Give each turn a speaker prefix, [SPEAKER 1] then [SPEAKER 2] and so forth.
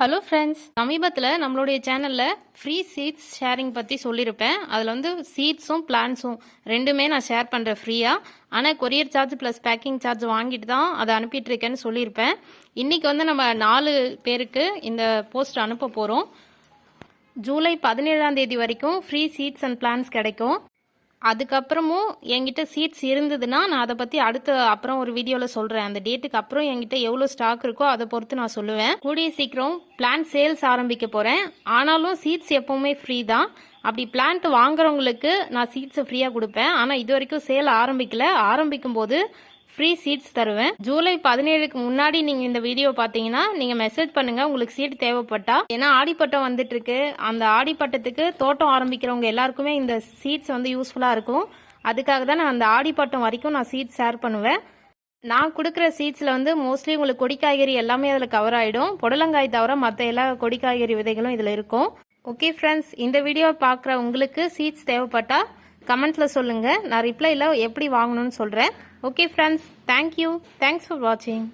[SPEAKER 1] Hello friends, சமீபத்தில் நம்மளுடைய சேனலில் ஃப்ரீ சீட்ஸ் ஷேரிங் பற்றி சொல்லியிருப்பேன். அதில் வந்து சீட்ஸும் பிளான்ஸும் ரெண்டுமே நான் ஷேர் பண்ணுறேன் ஃப்ரீயாக. ஆனால் courier charge plus packing charge வாங்கிட்டு தான் அதை அனுப்பிட்டுருக்கேன்னு சொல்லியிருப்பேன். இன்றைக்கி வந்து நம்ம 4 பேருக்கு இந்த போஸ்ட் அனுப்ப போகிறோம். ஜூலை 17ஆம் தேதி வரைக்கும் ஃப்ரீ சீட்ஸ் அண்ட் பிளான்ஸ் கிடைக்கும். அதுக்கப்புறமும் என்கிட்ட சீட்ஸ் இருந்ததுன்னா நான் அதை பற்றி அப்புறம் ஒரு வீடியோவில் சொல்கிறேன். அந்த டேட்டுக்கு அப்புறம் என்கிட்ட எவ்வளோ ஸ்டாக் இருக்கோ அதை பொறுத்து நான் சொல்லுவேன். கூடிய சீக்கிரம் பிளான்ட் சேல்ஸ் ஆரம்பிக்க போகிறேன். ஆனாலும் சீட்ஸ் எப்போவுமே ஃப்ரீ தான். அப்படி பிளான்ட் வாங்குறவங்களுக்கு நான் சீட்ஸை ஃப்ரீயாக கொடுப்பேன். ஆனால் இது வரைக்கும் சேல் ஆரம்பிக்கல. ஆரம்பிக்கும் போது ஃப்ரீ சீட்ஸ் தருவேன். ஜூலை 17க்கு முன்னாடி நீங்கள் இந்த வீடியோ பார்த்தீங்கன்னா நீங்கள் மெசேஜ் பண்ணுங்கள் உங்களுக்கு சீட் தேவைப்பட்டா. ஏன்னா ஆடிப்பட்டம் வந்துட்டு இருக்கு. அந்த ஆடிப்பட்டத்துக்கு தோட்டம் ஆரம்பிக்கிறவங்க எல்லாருக்குமே இந்த சீட்ஸ் வந்து யூஸ்ஃபுல்லாக இருக்கும். அதுக்காக தான் நான் அந்த ஆடிப்பட்டம் வரைக்கும் நான் சீட்ஸ் ஷேர் பண்ணுவேன். நான் கொடுக்குற சீட்ஸில் வந்து மோஸ்ட்லி உங்களுக்கு கொடி காய்கறி எல்லாமே அதில் கவர் ஆகிடும். புடலங்காய் தவிர மற்ற எல்லா கொடி காய்கறி விதைகளும் இதில் இருக்கும். ஓகே ஃப்ரெண்ட்ஸ், இந்த வீடியோ பார்க்குற உங்களுக்கு சீட்ஸ் தேவைப்பட்டா கமெண்ட்ஸில் சொல்லுங்கள். நான் ரிப்ளையில் எப்படி வாங்கணும்னு சொல்கிறேன். Okay friends, thank you. Thanks for வாட்சிங்.